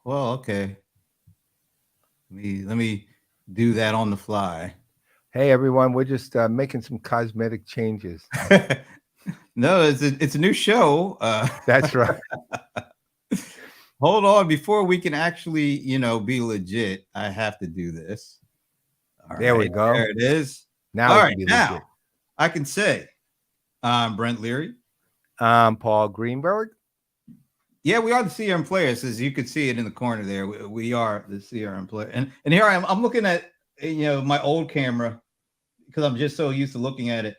Well, okay. Let me do that on the fly. Hey everyone, we're just making some cosmetic changes. No, it's a new show. That's right. Hold on, before we can actually, be legit, I have to do this. All There we right, go. there it is. Now All we right, can be now legit. I can say I'm Brent Leary. Paul Greenberg. Yeah, we are the CRM players, as you can see it in the corner there. We are the CRM player, and here I am. I'm looking at my old camera because I'm just so used to looking at it.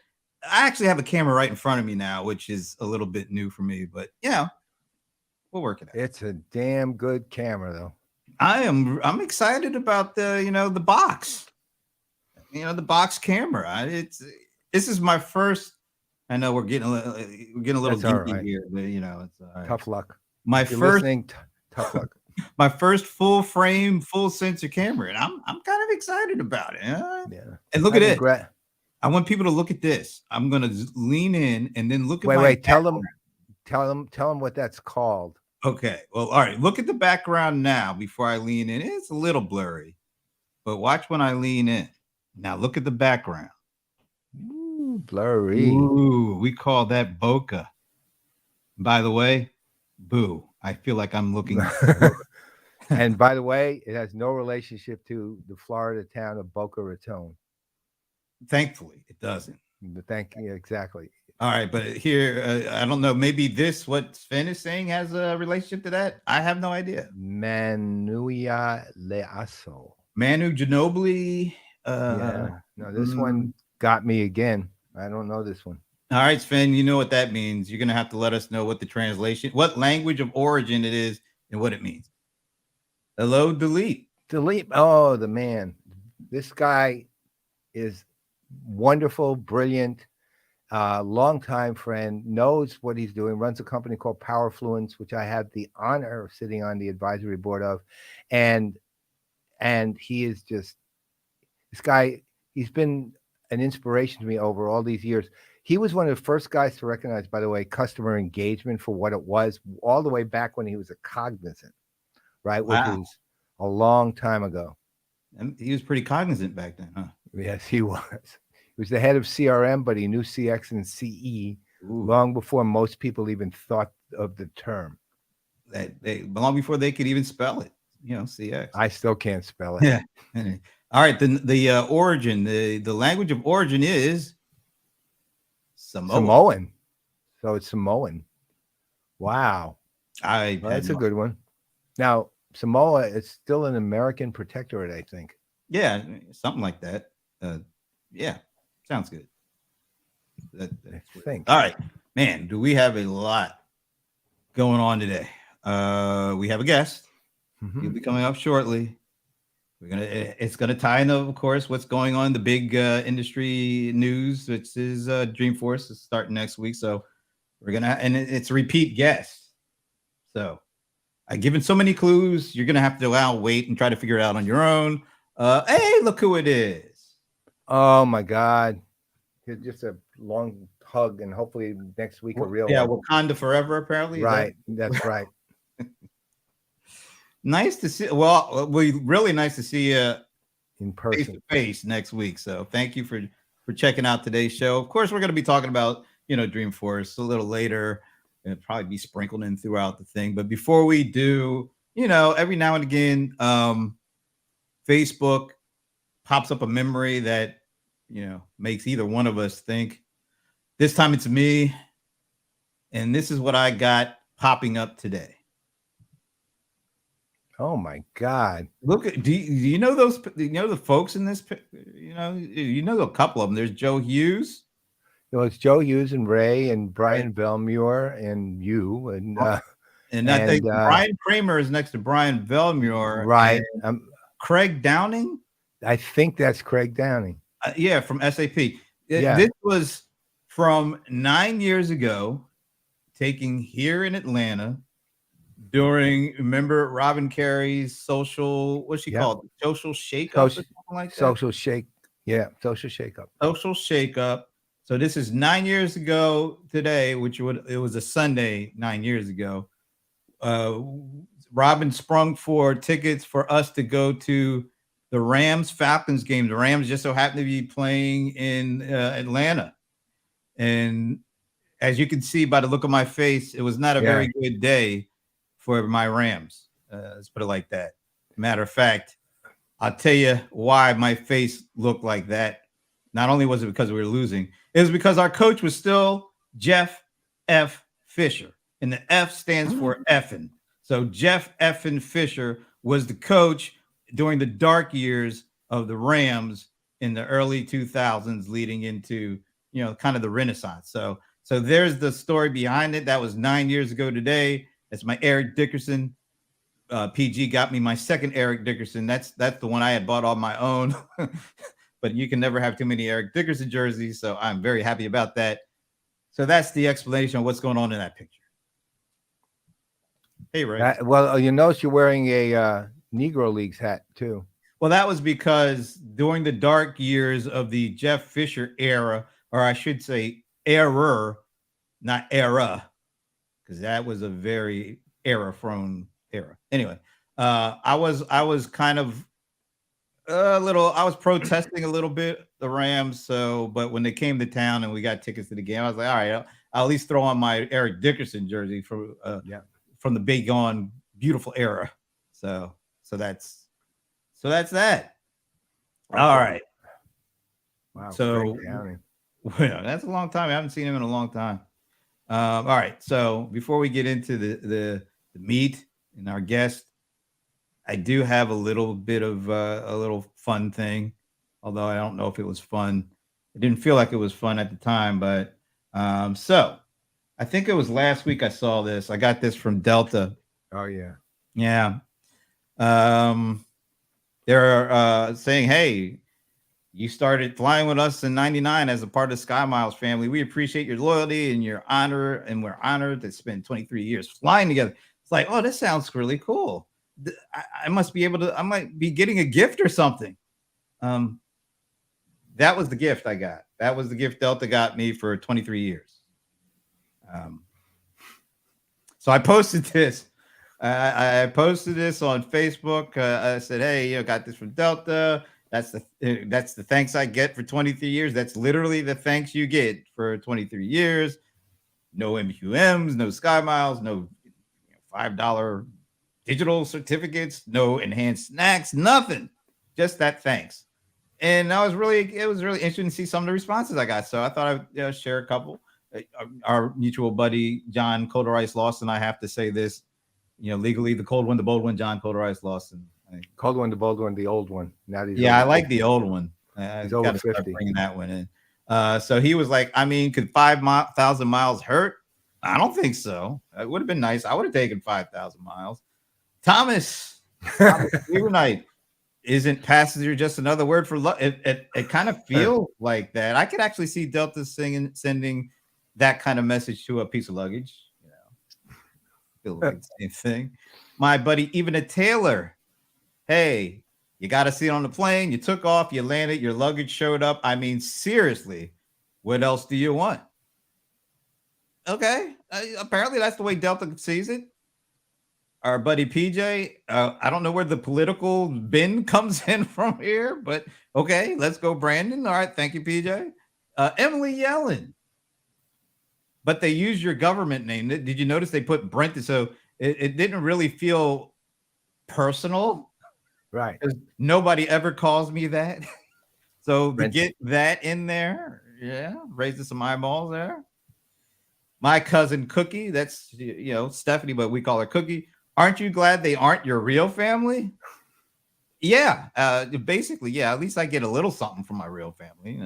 I actually have a camera right in front of me now, which is a little bit new for me, but we'll work it out. It's a damn good camera, though. I'm excited about the box, the box camera. This is my first. I know we're getting a little That's all geeky right. here, but it's all right. Tough luck. My If you're first listening, tough luck. my first full frame, full sensor camera, and I'm kind of excited about it. Yeah. And look I at think it. I want people to look at this. I'm gonna lean in and then look at my Wait. background. Tell them what that's called. Okay. Well, all right. Look at the background now before I lean in. It's a little blurry, but watch when I lean in. Now look at the background. Ooh, blurry. Ooh, we call that bokeh. By the way, boo. I feel like I'm looking. And by the way, it has no relationship to the Florida town of Boca Raton. Thankfully, it doesn't. Thank you. Exactly. All right, but here, I don't know. Maybe what Sven is saying has a relationship to that. I have no idea. Manuia Leaso. Manu Ginobili. Yeah. No, this one got me again. I don't know this one. All right, Sven, you know what that means. You're going to have to let us know what the translation, what language of origin it is, and what it means. Hello, delete. Delete. Oh, the man. This guy is wonderful, brilliant, longtime friend, knows what he's doing, runs a company called Powerfluence, which I have the honor of sitting on the advisory board of. And he is just, this guy, he's been an inspiration to me over all these years. He was one of the first guys to recognize, by the way, customer engagement for what it was, all the way back when he was a Cognizant, right? Which was a long time ago. And he was pretty cognizant back then, huh? Yes, he was. He was the head of CRM, but he knew CX and CE long before most people even thought of the term. Long before they could even spell it, CX. I still can't spell it. Yeah. All right. The origin, the language of origin is Samoan. So it's Samoan. Wow. That's a good one. Now, Samoa is still an American protectorate, I think. Yeah, something like that. Yeah, sounds good. I think. All right, man, do we have a lot going on today? We have a guest. Mm-hmm. He'll be coming up shortly. It's gonna tie in, of course, what's going on, the big industry news, which is Dreamforce is starting next week. So and it's a repeat guest. So I've given so many clues, you're gonna have to wait and try to figure it out on your own. Hey, look who it is. Oh my God. Just a long hug, and hopefully next week a real one. Yeah, Wakanda forever, apparently. Right. That's right. Nice to see. Well, really nice to see you in person, face to face next week. So thank you for checking out today's show. Of course, we're going to be talking about Dreamforce a little later, and it'll probably be sprinkled in throughout the thing. But before we do, every now and again, Facebook pops up a memory that makes either one of us think. This time it's me, and this is what I got popping up today. Oh my God! Look at do you know those? The folks in this? You know a couple of them. There's Joe Hughes. It's Joe Hughes and Ray and Brian Velmuir and you and I think Brian Kramer is next to Brian Velmuir. Right. Craig Downing. I think that's Craig Downing. Yeah, from SAP. Yeah. This was from 9 years ago, taking here in Atlanta. Remember Robin Carey's social, what's she called? Social shake-up or something like that? Social shake. Yeah, social shake-up. Social shake-up. So this is 9 years ago today, it was a Sunday 9 years ago. Robin sprung for tickets for us to go to the Rams Falcons game. The Rams just so happened to be playing in Atlanta. And as you can see by the look of my face, it was not a very good day for my Rams. Let's put it like that. Matter of fact, I'll tell you why my face looked like that. Not only was it because we were losing, it was because our coach was still Jeff F. Fisher. And the F stands for effing. So Jeff effing Fisher was the coach during the dark years of the Rams in the early 2000s, leading into, kind of the Renaissance. So there's the story behind it. That was 9 years ago today. That's my Eric Dickerson. PG got me my second Eric Dickerson. That's the one I had bought on my own. But you can never have too many Eric Dickerson jerseys, so I'm very happy about that. So that's the explanation of what's going on in that picture. Hey, Ray. Well, you notice you're wearing a Negro Leagues hat too. Well, that was because during the dark years of the Jeff Fisher era, or I should say error, not era, because that was a very error-prone era. Anyway, I was kind of I was protesting a little bit the Rams. But when they came to town and we got tickets to the game, I was like, all right, I'll at least throw on my Eric Dickerson jersey from the big gone beautiful era. So that's that. All right. Wow. So that's a long time. I haven't seen him in a long time. All right. So before we get into the meat and our guest, I do have a little bit of a little fun thing, although I don't know if it was fun. It didn't feel like it was fun at the time, but so I think it was last week I saw this. I got this from Delta. Oh, yeah. Yeah. They're saying, hey, you started flying with us in 99 as a part of the Sky Miles family. We appreciate your loyalty and your honor, and we're honored to spend 23 years flying together. It's like, oh, this sounds really cool. I must be able to, I might be getting a gift or something. That was the gift I got. That was the gift Delta got me for 23 years. So I posted this. I posted this on Facebook. I said, hey, got this from Delta. That's the thanks I get for 23 years. That's literally the thanks you get for 23 years. No MQMs, no Sky Miles, no $5 digital certificates, no enhanced snacks, nothing. Just that thanks. And it was really interesting to see some of the responses I got. So I thought I'd share a couple. Our mutual buddy, John Cold Rice Lawson, I have to say this, legally, the cold one, the bold one, John Cold Rice Lawson. Cold one, the bold one, the old one. Now I like the old one. He's over 50. Bringing that one in. So he was like, I mean, could 5,000 miles hurt? I don't think so. It would have been nice. I would have taken 5,000 miles. Thomas Night, isn't passenger just another word for love? It kind of feels like that. I could actually see Delta sending that kind of message to a piece of luggage. Feel like the same thing. My buddy, even a Taylor. Hey, you got a seat on the plane. You took off. You landed. Your luggage showed up. I mean, seriously, what else do you want? Okay, apparently that's the way Delta sees it. Our buddy PJ, I don't know where the political bin comes in from here, but okay, let's go, Brandon. All right, thank you, PJ. Emily Yellen. But they use your government name. Did you notice they put Brent? So it didn't really feel personal. Right. Nobody ever calls me that. So to get that in there, raises some eyeballs there. My cousin Cookie, that's Stephanie, but we call her Cookie. Aren't you glad they aren't your real family? Yeah, basically, yeah. At least I get a little something from my real family,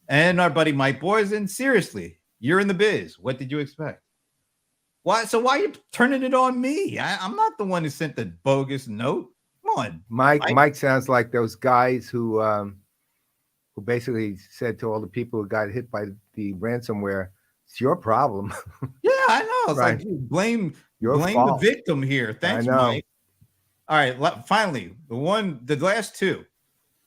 And our buddy Mike Boysen, seriously, you're in the biz. What did you expect? Why? So why are you turning it on me? I'm not the one who sent the bogus note. Come on, Mike sounds like those guys who basically said to all the people who got hit by the ransomware, "It's your problem." Yeah, I know. It's right. like blame the victim here. Thanks, Mike. All right, finally, the last two.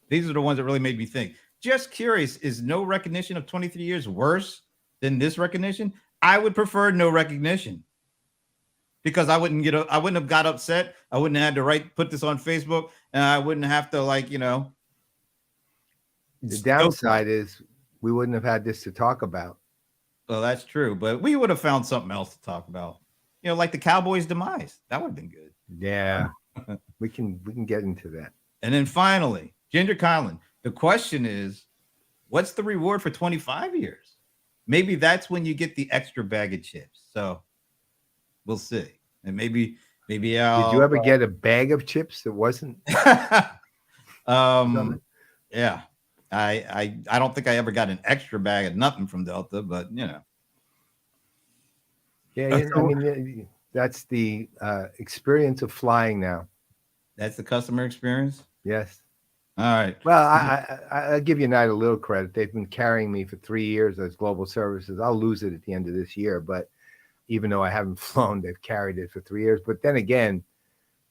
These are the ones that really made me think. Just curious, is no recognition of 23 years worse than this recognition? I would prefer no recognition. because I wouldn't have got upset. I wouldn't have had to put this on Facebook, and I wouldn't have to The downside is we wouldn't have had this to talk about. Well, that's true, but we would have found something else to talk about. Like the Cowboys' demise. That would have been good. Yeah, we can get into that. And then finally, Ginger Conlon. The question is, what's the reward for 25 years? Maybe that's when you get the extra bag of chips. So we'll see. And maybe Did you ever get a bag of chips that wasn't? Yeah. I don't think I ever got an extra bag of nothing from Delta, but Yeah, I mean, that's the experience of flying now. That's the customer experience? Yes. All right. Well, I'll give United a little credit. They've been carrying me for 3 years as global services. I'll lose it at the end of this year, but even though I haven't flown, they've carried it for 3 years. But then again,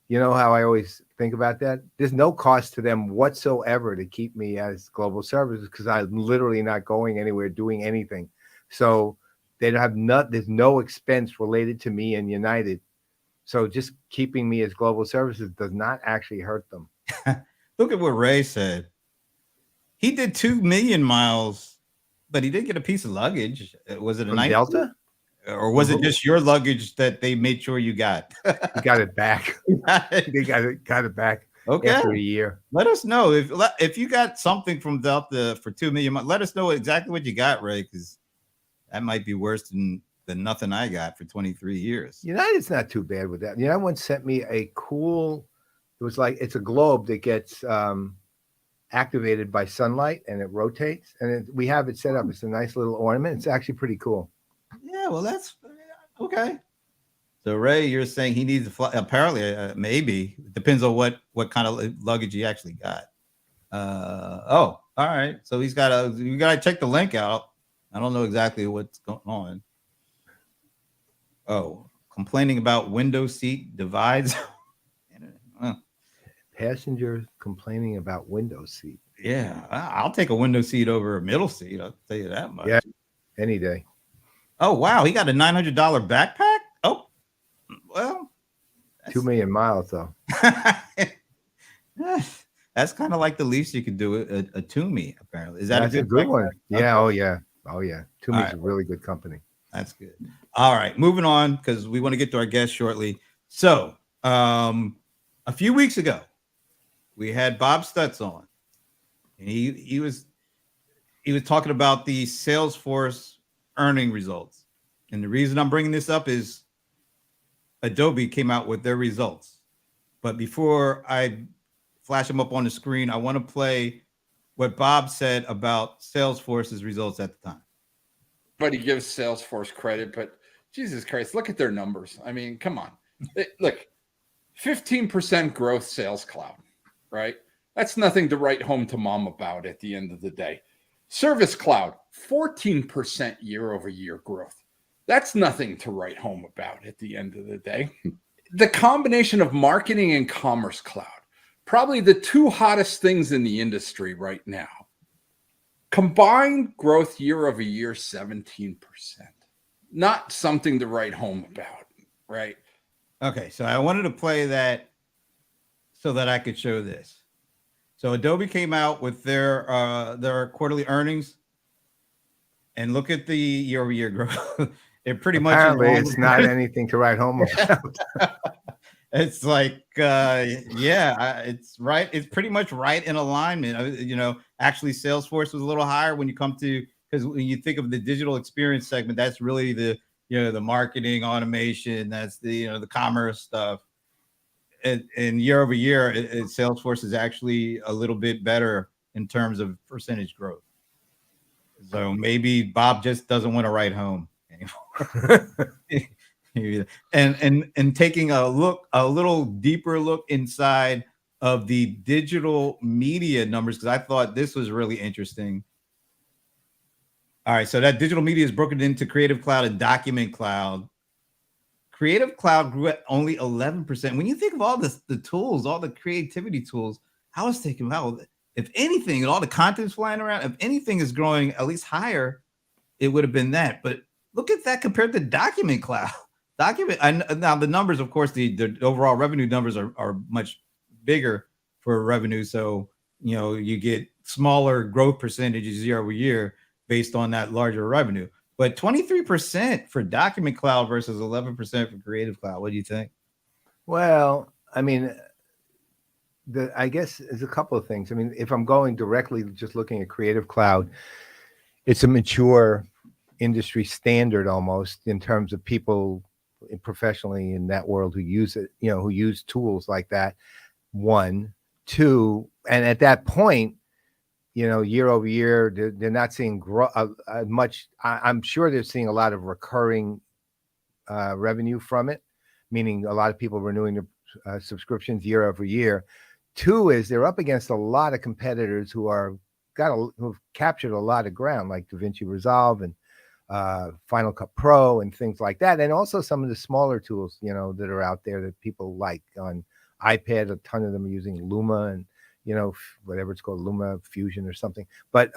you know how I always think about that? There's no cost to them whatsoever to keep me as global services because I'm literally not going anywhere, doing anything. So they don't have there's no expense related to me and United. So just keeping me as global services does not actually hurt them. Look at what Ray said. He did 2 million miles, but he did get a piece of luggage. Was it a nice Delta? Or was it just your luggage that they made sure you got? You got it back. They got it back after a year. Let us know if you got something from Delta for 2 million. Let us know exactly what you got, Ray, because that might be worse than nothing I got for 23 years. United's not too bad with that. United once sent me a cool. It was like it's a globe that gets activated by sunlight and it rotates, and we have it set up. It's a nice little ornament. It's actually pretty cool. Yeah, well, that's okay. So Ray, you're saying he needs to fly? Apparently, maybe it depends on what kind of luggage he actually got. All right. So you got to check the link out. I don't know exactly what's going on. Oh, complaining about window seat divides. Passengers complaining about window seat. Yeah, I'll take a window seat over a middle seat. I'll tell you that much. Yeah, any day. Oh, wow. He got a $900 backpack? Oh, well. 2 million miles, though. That's kind of like the least you could do, a Toomey, apparently. Is that a good one? Yeah, oh, yeah. Toomey's a really good company. That's good. All right, moving on, because we want to get to our guest shortly. So, a few weeks ago, we had Bob Stutz on. And he was talking about the Salesforce earning results. And the reason I'm bringing this up is Adobe came out with their results. But before I flash them up on the screen, I want to play what Bob said about Salesforce's results at the time. But he gives Salesforce credit, but Jesus Christ, look at their numbers. I mean, come on. Look, 15% growth Sales Cloud, right? That's nothing to write home to mom about at the end of the day. Service Cloud, 14% year-over-year growth. That's nothing to write home about at the end of the day. The combination of Marketing and Commerce Cloud, probably the two hottest things in the industry right now. Combined growth year-over-year, 17%. Not something to write home about, right? Okay, so I wanted to play that so that I could show this. So Adobe came out with their quarterly earnings, and look at the year-over-year growth. It pretty much it's not anything to write home about. It's like, it's right. It's pretty much right in alignment. Actually, Salesforce was a little higher when you come to, because when you think of the digital experience segment, that's really the marketing automation, that's the commerce stuff. And year over year, Salesforce is actually a little bit better in terms of percentage growth. So maybe Bob just doesn't want to write home anymore. and taking a little deeper look inside of the digital media numbers, because I thought this was really interesting. All right, so that digital media is broken into Creative Cloud and Document Cloud. Creative Cloud grew at only 11%. When you think of all the tools, all the creativity tools, I was thinking, wow, if anything, and all the content's flying around, if anything is growing at least higher, it would have been that. But look at that compared to Document Cloud. Now the numbers, of course, the overall revenue numbers are much bigger for revenue. So, you get smaller growth percentages year over year based on that larger revenue. But 23% for Document Cloud versus 11% for Creative Cloud. What do you think? Well, I mean, I guess there's a couple of things. I mean, if I'm going directly just looking at Creative Cloud, it's a mature industry standard almost in terms of people professionally in that world who use it, who use tools like that. One, two, and at that point, year over year, they're not seeing much. I'm sure they're seeing a lot of recurring revenue from it, meaning a lot of people renewing their subscriptions year over year. Two is they're up against a lot of competitors who've captured a lot of ground, like DaVinci Resolve and Final Cut Pro and things like that, and also some of the smaller tools, that are out there that people like on iPad. A ton of them are using Luma and whatever it's called, Luma Fusion or something. But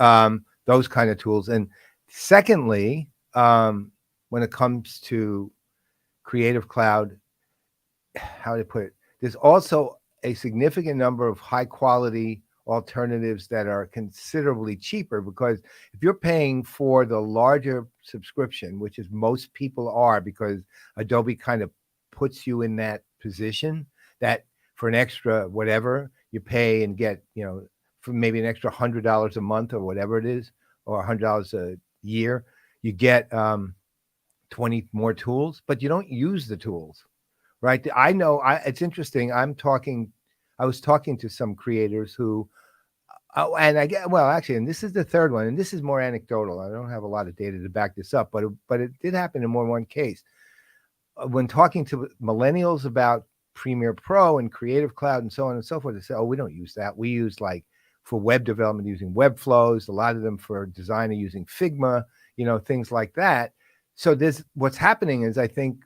those kind of tools. And secondly, when it comes to Creative Cloud, how to put it, there's also a significant number of high quality alternatives that are considerably cheaper, because if you're paying for the larger subscription, which is most people are, because Adobe kind of puts you in that position that for an extra whatever you pay and get, for maybe an extra $100 a month or whatever it is, or $100 a year, you get 20 more tools, but you don't use the tools, right? I know it's interesting. I was talking to some creators who, and and this is the third one, and this is more anecdotal. I don't have a lot of data to back this up, but it did happen in more than one case. When talking to millennials about Premiere Pro and Creative Cloud and so on and so forth, they say, "Oh, we don't use that. We use, like, for web development using Webflows. A lot of them for design are using Figma, things like that." So what's happening is, I think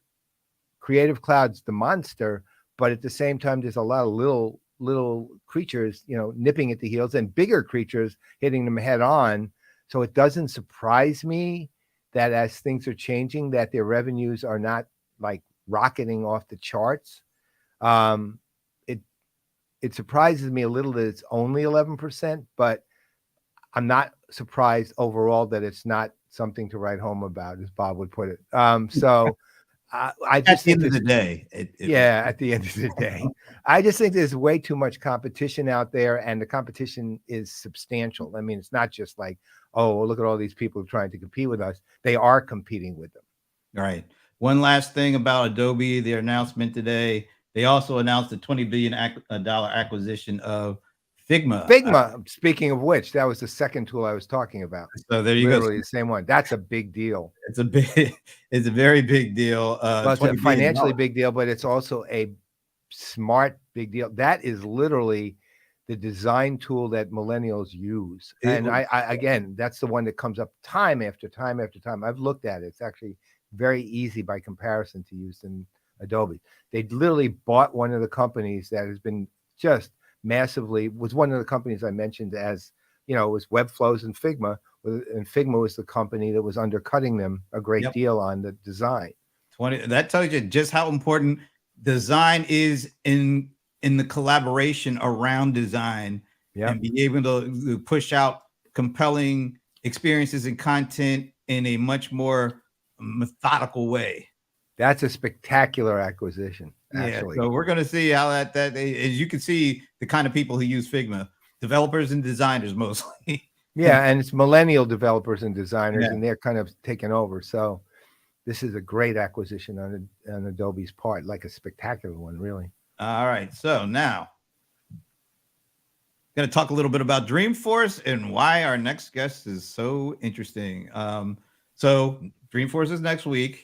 Creative Cloud's the monster, but at the same time, there's a lot of little creatures, nipping at the heels, and bigger creatures hitting them head on. So it doesn't surprise me that as things are changing, that their revenues are not like rocketing off the charts. It surprises me a little that it's only 11%, but I'm not surprised overall that it's not something to write home about, as Bob would put it. So I just think at the end of the day, at the end of the day, I just think there's way too much competition out there, and the competition is substantial. I mean, it's not just like, oh, well, look at all these people trying to compete with us. They are competing with them. All right. One last thing about Adobe, their announcement today. They also announced a $20 billion acquisition of Figma. Speaking of which, that was the second tool I was talking about. So there you Literally the same one. That's a big deal. It's a very big deal. Well, it's a financially big deal, but it's also a smart big deal. That is literally the design tool that millennials use. And I again, that's the one that comes up time after time after time. I've looked at it. It's actually very easy by comparison to use in Adobe. They literally bought one of the companies that has been just massively, was one of the companies I mentioned as, it was Webflows and Figma, and Figma was the company that was undercutting them a great deal on the design. That tells you just how important design is in the collaboration around design, and be able to push out compelling experiences and content in a much more methodical way. That's a spectacular acquisition, actually. Yeah, so we're going to see how that as you can see, the kind of people who use Figma, developers and designers mostly. Yeah, and it's millennial developers and designers, and they're kind of taking over. So this is a great acquisition on Adobe's part, like a spectacular one, really. All right, so now going to talk a little bit about Dreamforce and why our next guest is so interesting. So Dreamforce is next week.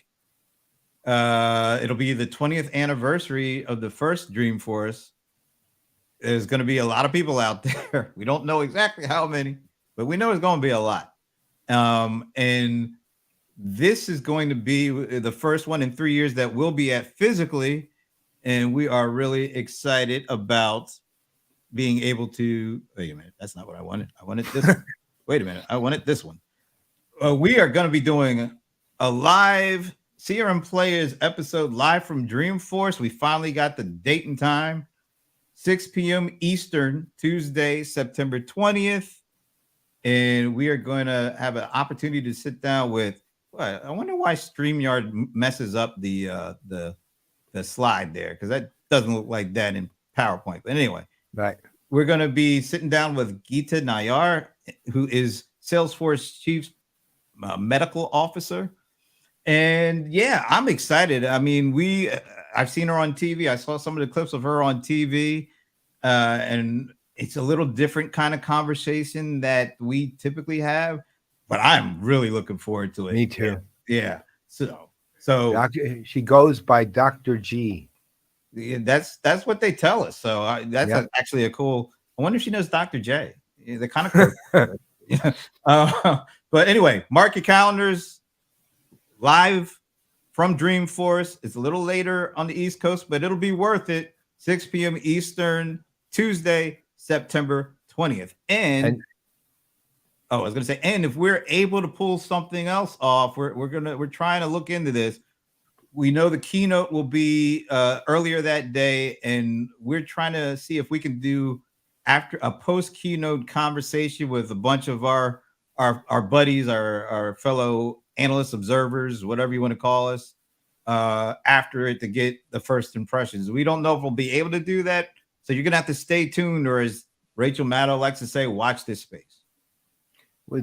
It'll be the 20th anniversary of the first Dreamforce. There's going to be a lot of people out there. We don't know exactly how many, but we know it's going to be a lot. And this is going to be the first one in 3 years that we'll be at physically. And we are really excited about being able to, wait a minute, that's not what I wanted. I wanted this one. Wait a minute, I wanted this one. We are going to be doing a live CRM Playaz episode live from Dreamforce. We finally got the date and time, 6 p.m. Eastern, Tuesday, September 20th. And we are going to have an opportunity to sit down with, I wonder why StreamYard messes up the slide there, because that doesn't look like that in PowerPoint. But anyway, right. We're going to be sitting down with Geeta Nayar, who is Salesforce Chief Medical Officer. And yeah, I'm excited. I mean, I've seen her on TV. I saw some of the clips of her on TV, and it's a little different kind of conversation that we typically have, but I'm really looking forward to it. Me too. Yeah. So she goes by Dr. G. Yeah, that's what they tell us. So that's actually a cool. I wonder if she knows Dr. J. They're kind of cool. But anyway, mark your calendars. Live from Dreamforce. It's a little later on the East Coast, but it'll be worth it. 6 p.m. Eastern, Tuesday, September 20th. And I was gonna say, and if we're able to pull something else off, we're trying to look into this. We know the keynote will be earlier that day, and we're trying to see if we can do after a post keynote conversation with a bunch of our buddies, our fellow analysts, observers, whatever you want to call us, after it to get the first impressions. We don't know if we'll be able to do that, so you're gonna have to stay tuned, or as Rachel Maddow likes to say, watch this space.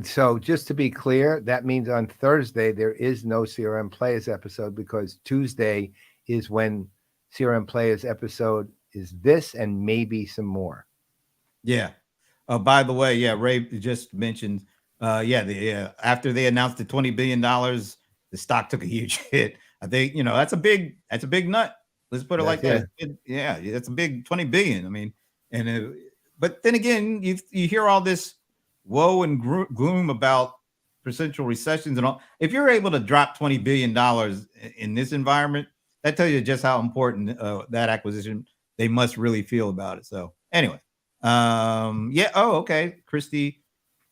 So just to be clear, that means on Thursday, there is no CRM Playaz episode, because Tuesday is when CRM Playaz episode is this and maybe some more. Yeah. By the way, Ray just mentioned, after they announced the $20 billion, the stock took a huge hit. I think, that's a big nut. Let's put it like that. That's a big 20 billion. I mean, but then again, you hear all this woe and gloom about potential recessions and all. If you're able to drop $20 billion in this environment, that tells you just how important that acquisition they must really feel about it. So anyway, okay. Christy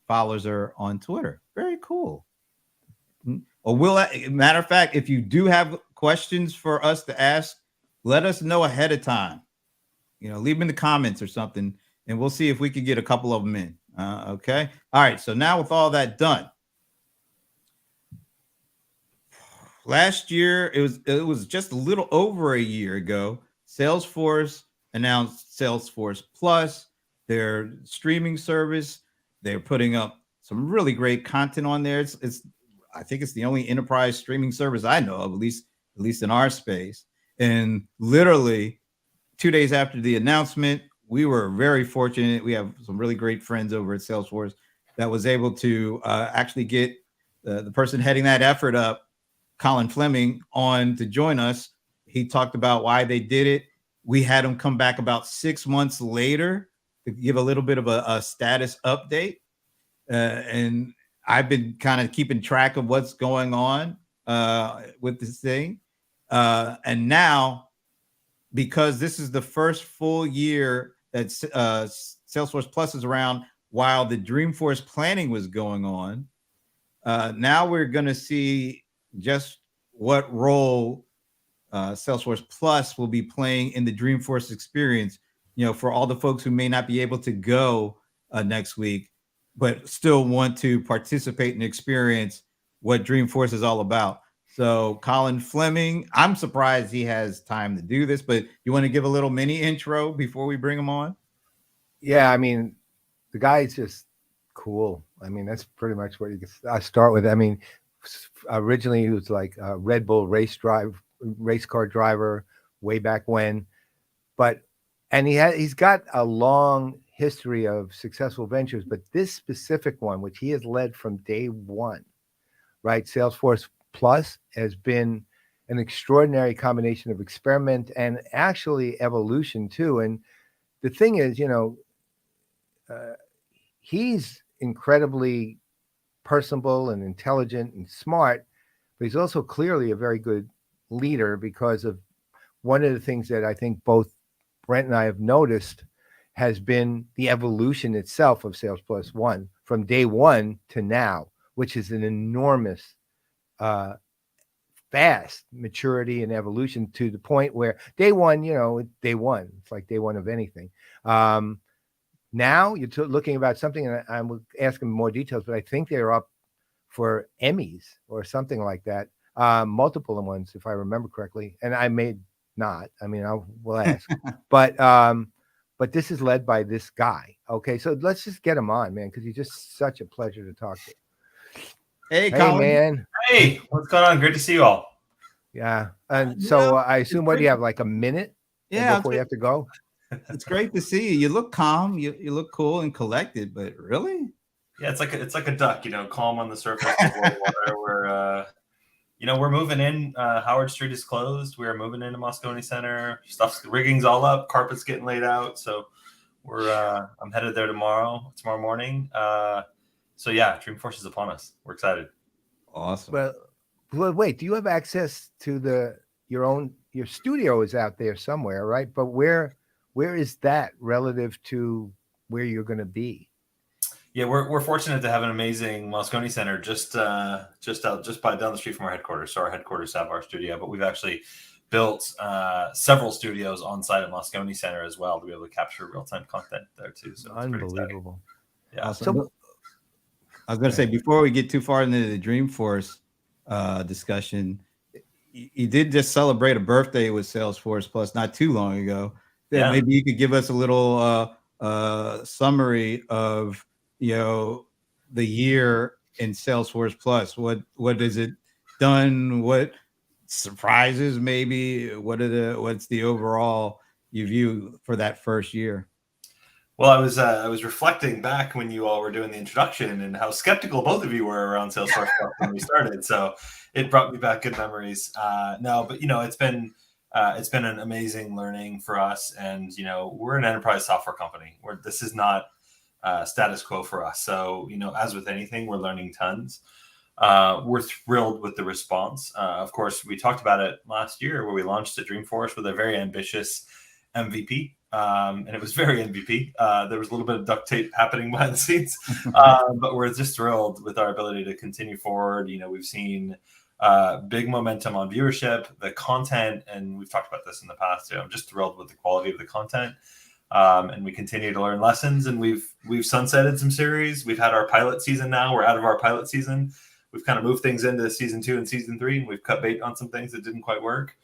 follows her on Twitter. Very cool. Matter of fact, if you do have questions for us to ask, let us know ahead of time. Leave them in the comments or something, and we'll see if we can get a couple of them in. Okay. All right. So now with all that done, last year, it was just a little over a year ago, Salesforce announced Salesforce Plus, their streaming service. They're putting up some really great content on there. I think it's the only enterprise streaming service I know of, at least in our space. And literally 2 days after the announcement, we were very fortunate. We have some really great friends over at Salesforce that was able to actually get the person heading that effort up, Colin Fleming, on to join us. He talked about why they did it. We had him come back about 6 months later to give a little bit of a status update. And I've been kind of keeping track of what's going on with this thing. And now, because this is the first full year that Salesforce Plus is around while the Dreamforce planning was going on, now we're going to see just what role Salesforce Plus will be playing in the Dreamforce experience, for all the folks who may not be able to go next week, but still want to participate and experience what Dreamforce is all about. So Colin Fleming, I'm surprised he has time to do this, but you want to give a little mini intro before we bring him on? Yeah, I mean, the guy's just cool. I mean, that's pretty much what I start with. I mean, originally he was like a Red Bull race car driver way back when, and he's got a long history of successful ventures, but this specific one, which he has led from day one, right? Salesforce Plus has been an extraordinary combination of experiment and actually evolution too. And the thing is, he's incredibly personable and intelligent and smart, but he's also clearly a very good leader, because of one of the things that I think both Brent and I have noticed has been the evolution itself of Salesforce One from day one to now, which is an enormous fast maturity and evolution to the point where day one, day one, it's like day one of anything. Now you're looking about something, and I'm asking more details, but I think they're up for Emmys or something like that. Multiple ones, if I remember correctly, and I may not. I mean, we'll ask, but this is led by this guy. Okay, so let's just get him on, man, because he's just such a pleasure to talk to. Hey, Hey, Colin. man. Hey, what's going on? Great to see you all. Yeah, and so I assume, what do you have, like a minute? Yeah, before you have to go. It's great to see you. You look calm. You look cool and collected, but really, Yeah, it's like a duck, calm on the surface of water. We're moving in. Howard Street is closed. We are moving into Moscone Center. Rigging's all up. Carpet's getting laid out. So I'm headed there tomorrow morning. So yeah, Dreamforce is upon us. We're excited. Awesome. Well, wait. Do you have access to your studio is out there somewhere, right? But where is that relative to where you're going to be? Yeah, we're fortunate to have an amazing Moscone Center just down the street from our headquarters. So our headquarters have our studio, but we've actually built several studios on site at Moscone Center as well to be able to capture real-time content there too. So unbelievable. Yeah. Awesome. So, I was going to say, before we get too far into the Dreamforce discussion, you did just celebrate a birthday with Salesforce Plus not too long ago. Yeah. Maybe you could give us a little summary of the year in Salesforce Plus. What has it done? What surprises maybe? What's the overall you view for that first year? Well, I was reflecting back when you all were doing the introduction and how skeptical both of you were around Salesforce when we started. So it brought me back good memories. But it's been an amazing learning for us, and we're an enterprise software company. This is not status quo for us. So as with anything, we're learning tons. We're thrilled with the response. Of course, we talked about it last year where we launched the Dreamforce with a very ambitious MVP. And it was very MVP. There was a little bit of duct tape happening behind the scenes, but we're just thrilled with our ability to continue forward. We've seen big momentum on viewership, the content, and we've talked about this in the past. I'm just thrilled with the quality of the content, and we continue to learn lessons. And we've sunsetted some series. We've had our pilot season now. We're out of our pilot season. We've kind of moved things into season 2 and season 3, and we've cut bait on some things that didn't quite work.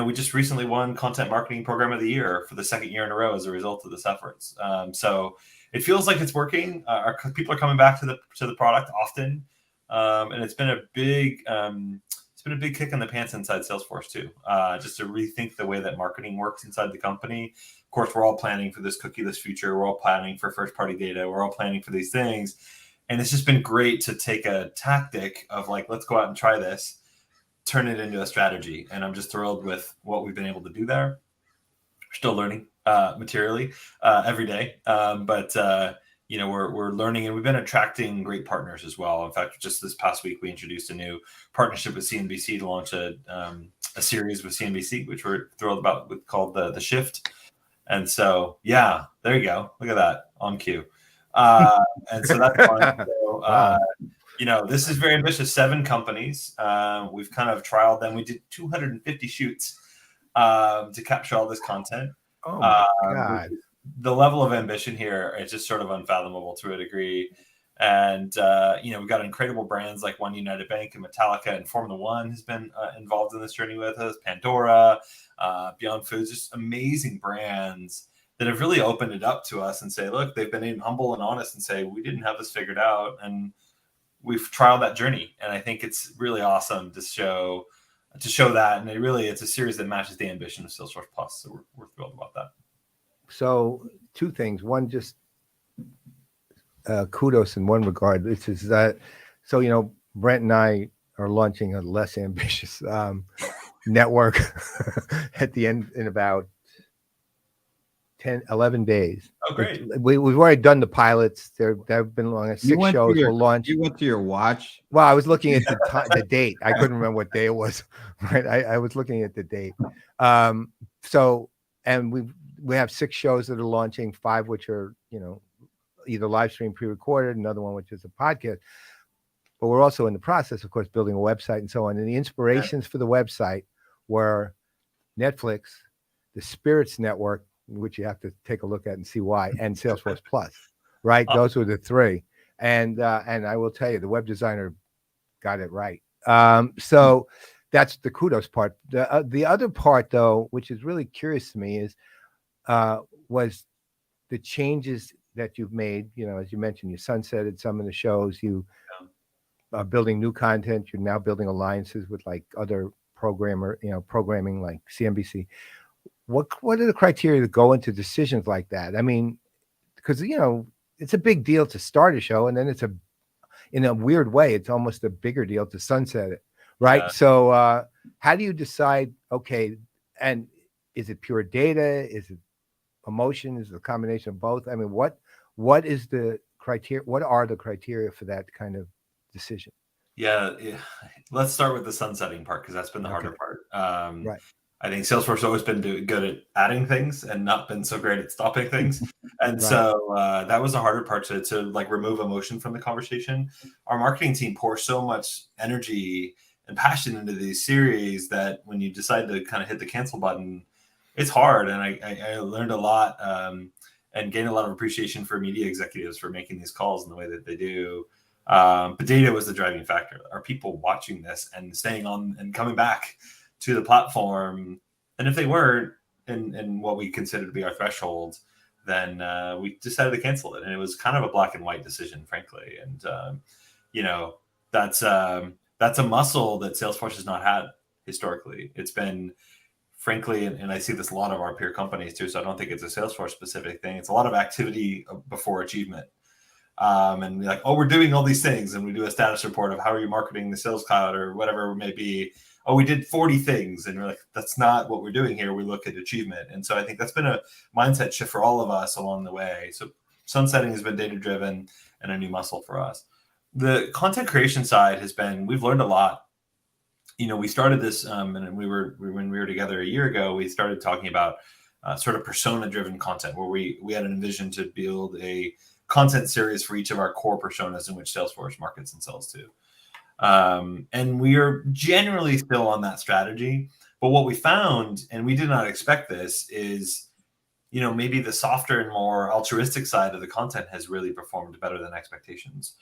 We just recently won Content Marketing Program of the Year for the second year in a row as a result of this efforts. So it feels like it's working. Our people are coming back to the product often, and it's been a big kick in the pants inside Salesforce too. Just to rethink the way that marketing works inside the company. Of course, we're all planning for this cookieless future. We're all planning for first-party data. We're all planning for these things, and it's just been great to take a tactic of like, let's go out and try this, turn it into a strategy. And I'm just thrilled with what we've been able to do there. We're still learning materially every day. We're learning, and we've been attracting great partners as well. In fact, just this past week, we introduced a new partnership with CNBC to launch a series with CNBC, which we're thrilled about, called the Shift. And so, yeah, there you go. Look at that on cue. And so that's fun. So, wow. This is very ambitious. 7 companies. We've kind of trialed them. We did 250 shoots to capture all this content. Oh my God. The level of ambition here is just sort of unfathomable to a degree. And, we've got incredible brands like One United Bank and Metallica, and Formula One has been involved in this journey with us. Pandora, Beyond Foods, just amazing brands that have really opened it up to us and say, look, they've been humble and honest and say, we didn't have this figured out. And we've trialed that journey. And I think it's really awesome to show that. And it's a series that matches the ambition of Salesforce Plus. So we're thrilled about that. So 2 things. One, just kudos in one regard. This is that. So, Brent and I are launching a less ambitious network at the end in about 11 days. Oh, great. We've already done the pilots. There have been 6 shows will launch. You went to your watch? Well, I was looking at the date. I couldn't remember what day it was. Right. I was looking at the date. And we have 6 shows that are launching, 5 which are, either live stream pre-recorded, another one which is a podcast. but we're also in the process, of course, building a website and so on. And the inspirations for the website were Netflix, the Spirits Network, which you have to take a look at and see why, and Salesforce Plus, right? Those were the three. And I will tell you, the web designer got it right. So that's the kudos part. The other part, though, which is really curious to me, is was the changes that you've made. You know, as you mentioned, you sunsetted some of the shows. You are building new content. You're now building alliances with like other programming like CNBC. What are the criteria that go into decisions like that? I mean, because it's a big deal to start a show, and then it's in a weird way, it's almost a bigger deal to sunset it, right? Yeah. So how do you decide, okay, and is it pure data? Is it emotion? Is it a combination of both? I mean, what is the criteria? What are the criteria for that kind of decision? Yeah. Let's start with the sunsetting part, because that's been the harder part. Right. I think Salesforce has always been good at adding things and not been so great at stopping things. And right. So that was the harder part to like remove emotion from the conversation. Our marketing team pours so much energy and passion into these series that when you decide to kind of hit the cancel button, it's hard. And I learned a lot and gained a lot of appreciation for media executives for making these calls in the way that they do. But data was the driving factor. Are people watching this and staying on and coming back to the platform? And if they weren't in what we consider to be our threshold, then we decided to cancel it. And it was kind of a black and white decision, frankly. And that's a muscle that Salesforce has not had historically. It's been, frankly, and I see this a lot of our peer companies too, so I don't think it's a Salesforce specific thing. It's a lot of activity before achievement. And we're like, oh, we're doing all these things, and we do a status report of how are you marketing the Sales Cloud or whatever it may be. Oh, we did 40 things, and we're like, that's not what we're doing here. We look at achievement. And so I think that's been a mindset shift for all of us along the way. So sunsetting has been data driven and a new muscle for us. The content creation side has been, we've learned a lot. We started this, and when we were together a year ago, we started talking about sort of persona driven content, where we had an vision to build a content series for each of our core personas in which Salesforce markets and sells to. And we are generally still on that strategy. But what we found, and we did not expect this, is, maybe the softer and more altruistic side of the content has really performed better than expectations.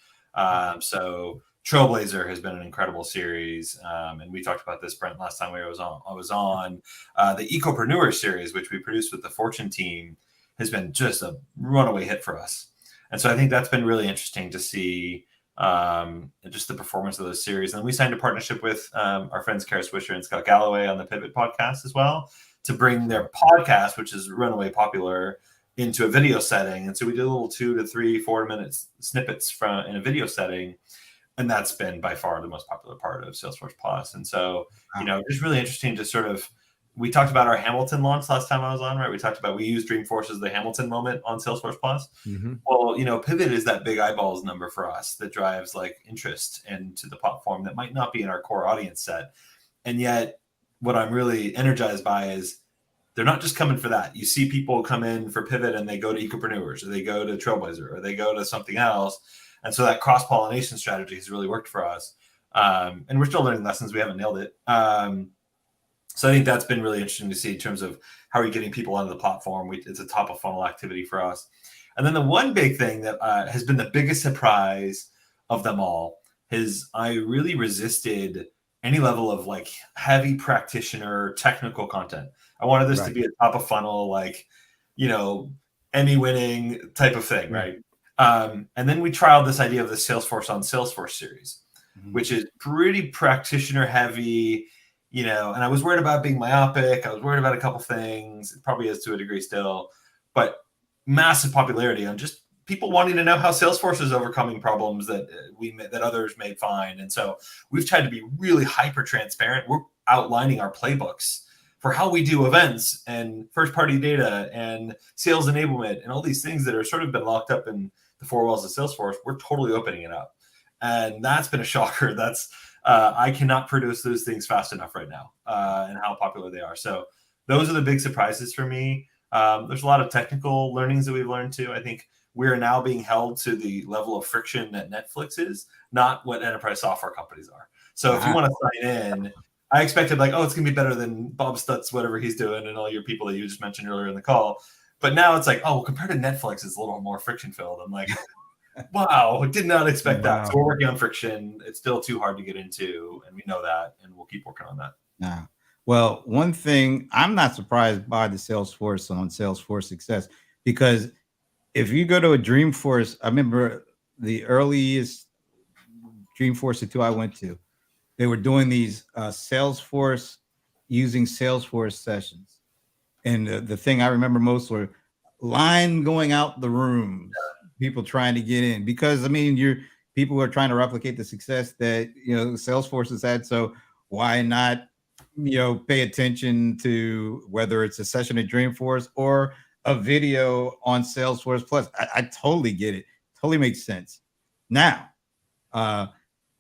So Trailblazer has been an incredible series. And we talked about this, Brent, last time I was on. The Ecopreneur series, which we produced with the Fortune team, has been just a runaway hit for us. And so I think that's been really interesting to see just the performance of those series. And we signed a partnership with our friends Kara Swisher and Scott Galloway on the Pivot podcast as well, to bring their podcast, which is runaway popular, into a video setting. And so we did a little 2 to 3, 4 minutes snippets in a video setting. And that's been by far the most popular part of Salesforce Plus. And so, just really interesting to sort of, we talked about our Hamilton launch last time I was on, right? We talked about, we use Dreamforce as the Hamilton moment on Salesforce Plus. Mm-hmm. Well, Pivot is that big eyeballs number for us that drives like interest into the platform that might not be in our core audience set. And yet what I'm really energized by is they're not just coming for that. You see people come in for Pivot and they go to Ecopreneurs, or they go to Trailblazer, or they go to something else. And so that cross-pollination strategy has really worked for us. And we're still learning lessons. We haven't nailed it. So I think that's been really interesting to see in terms of how are you getting people onto the platform. It's a top of funnel activity for us. And then the one big thing that has been the biggest surprise of them all is I really resisted any level of like heavy practitioner technical content. I wanted this to be a top of funnel, like, Emmy winning type of thing. Right. And then we trialed this idea of the Salesforce on Salesforce series, which is pretty practitioner heavy. And I was worried about being myopic. I was worried about a couple things. It probably is to a degree still, but massive popularity on just people wanting to know how Salesforce is overcoming problems that others may find. And so we've tried to be really hyper transparent. We're outlining our playbooks for how we do events and first party data and sales enablement and all these things that are sort of been locked up in the four walls of Salesforce. We're totally opening it up. And that's been a shocker. I cannot produce those things fast enough right now, and how popular they are. So those are the big surprises for me. There's a lot of technical learnings that we've learned too. I think we're now being held to the level of friction that Netflix is, not what enterprise software companies are. So if you want to sign in, I expected like, oh, it's going to be better than Bob Stutz, whatever he's doing, and all your people that you just mentioned earlier in the call. But now it's like, oh, compared to Netflix, it's a little more friction filled. I'm like, wow, did not expect that. So we're working on friction. It's still too hard to get into, and we know that, and we'll keep working on that. Yeah. Well, one thing, I'm not surprised by the Salesforce on Salesforce success, because if you go to a Dreamforce, I remember the earliest Dreamforce, the two I went to, they were doing these Salesforce using Salesforce sessions. And the thing I remember most were line going out the rooms, people trying to get in, because I mean, people are trying to replicate the success that, Salesforce has had. So why not, pay attention to whether it's a session at Dreamforce or a video on Salesforce Plus. I totally get it. Totally makes sense. Now,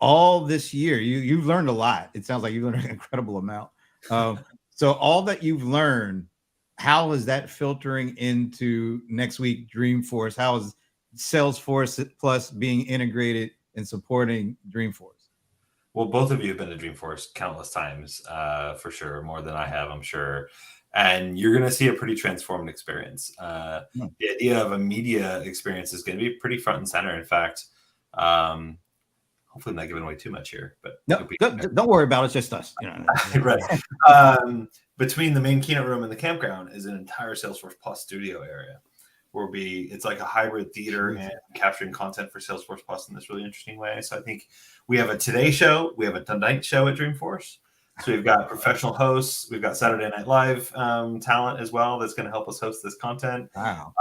all this year, you've learned a lot. It sounds like you've learned an incredible amount. So all that you've learned, how is that filtering into next week Dreamforce? How is Salesforce Plus being integrated and supporting Dreamforce? Well, both of you have been to Dreamforce countless times, for sure, more than I have, I'm sure. And you're going to see a pretty transformed experience. The idea of a media experience is going to be pretty front and center. In fact, hopefully I'm not giving away too much here, but no, don't worry about it. It's just us. Right. Between the main keynote room and the campground is an entire Salesforce Plus studio area. It's like a hybrid theater and capturing content for Salesforce Plus in this really interesting way. So I think we have a Today show, we have a Tonight show at Dreamforce. So we've got professional hosts, we've got Saturday Night Live talent as well that's going to help us host this content. Wow.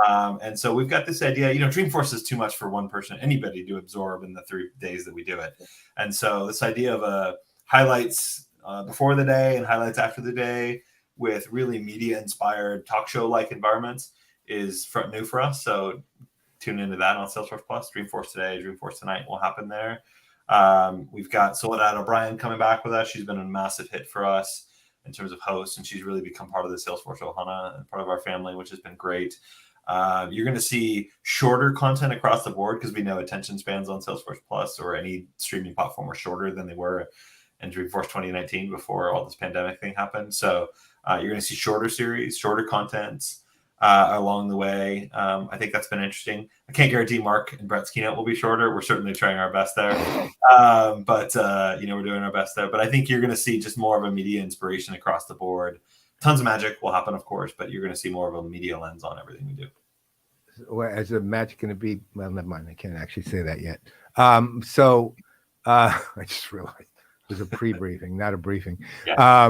And so we've got this idea, Dreamforce is too much for one person, anybody to absorb in the 3 days that we do it. And so this idea of highlights before the day and highlights after the day with really media-inspired talk show-like environments is new for us. So tune into that on Salesforce Plus. Dreamforce Today, Dreamforce Tonight will happen there. We've got Soledad O'Brien coming back with us. She's been a massive hit for us in terms of hosts, and she's really become part of the Salesforce Ohana and part of our family, which has been great. You're going to see shorter content across the board because we know attention spans on Salesforce Plus or any streaming platform are shorter than they were in Dreamforce 2019 before all this pandemic thing happened. So you're going to see shorter series, shorter contents along the way. I think that's been interesting. I can't guarantee Mark and Brett's keynote will be shorter. We're certainly trying our best there. But we're doing our best there. But I think you're going to see just more of a media inspiration across the board. Tons of magic will happen, of course, but you're going to see more of a media lens on everything we do. Is the magic going to be? Well, never mind. I can't actually say that yet. I just realized it was a pre-briefing, not a briefing. Yeah.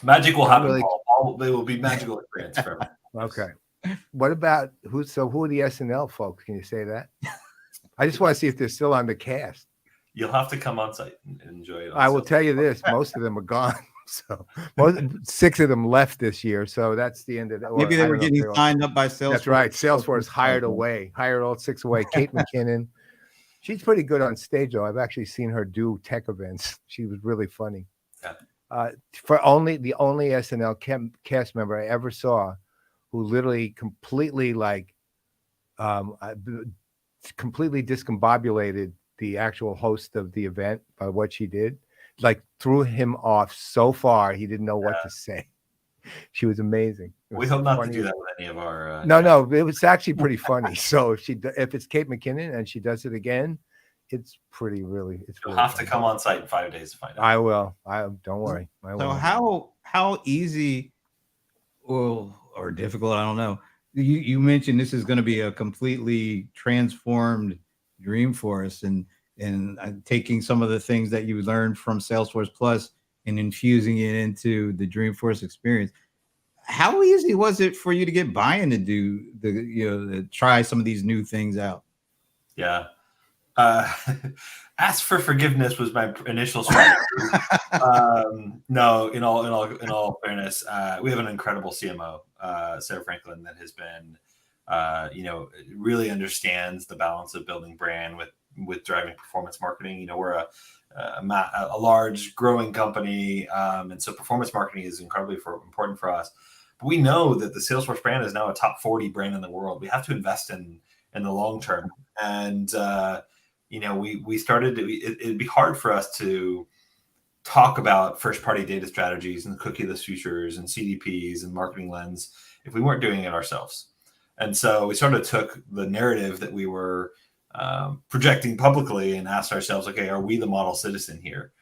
Magic will happen. Really... They will be magical experience for everyone. Okay. What about who are the SNL folks? Can you say that? I just want to see if they're still on the cast. You'll have to come on site and enjoy it. I will tell you this: most of them are gone. So 6 of them left this year. So that's the end of that. Maybe they were getting signed up by Salesforce. That's right. Salesforce hired all 6 away. Kate McKinnon. She's pretty good on stage, though. I've actually seen her do tech events. She was really funny. Yeah. The only SNL cast member I ever saw who literally completely completely discombobulated the actual host of the event by what she did, threw him off so far he didn't know what to say. She was amazing. We hope not to do that with any of our. No, it was actually pretty funny. So if it's Kate McKinnon and she does it again, it's really. You'll have to come on site in 5 days to find out. I will. Don't worry. So how easy or difficult? I don't know. You mentioned this is going to be a completely transformed Dreamforce and taking some of the things that you learned from Salesforce Plus and infusing it into the Dreamforce experience. How easy was it for you to get buy-in to do to try some of these new things out? Yeah. Ask for forgiveness was my initial strategy. No, in all fairness, we have an incredible CMO, Sarah Franklin, that has been, really understands the balance of building brand with driving performance marketing. We're a large growing company, and so performance marketing is incredibly important for us. But we know that the Salesforce brand is now a top 40 brand in the world. We have to invest in the long term. And, we started, it'd be hard for us to talk about first party data strategies and cookieless futures and CDPs and marketing lens if we weren't doing it ourselves. And so we sort of took the narrative that we were projecting publicly and asked ourselves, okay, are we the model citizen here?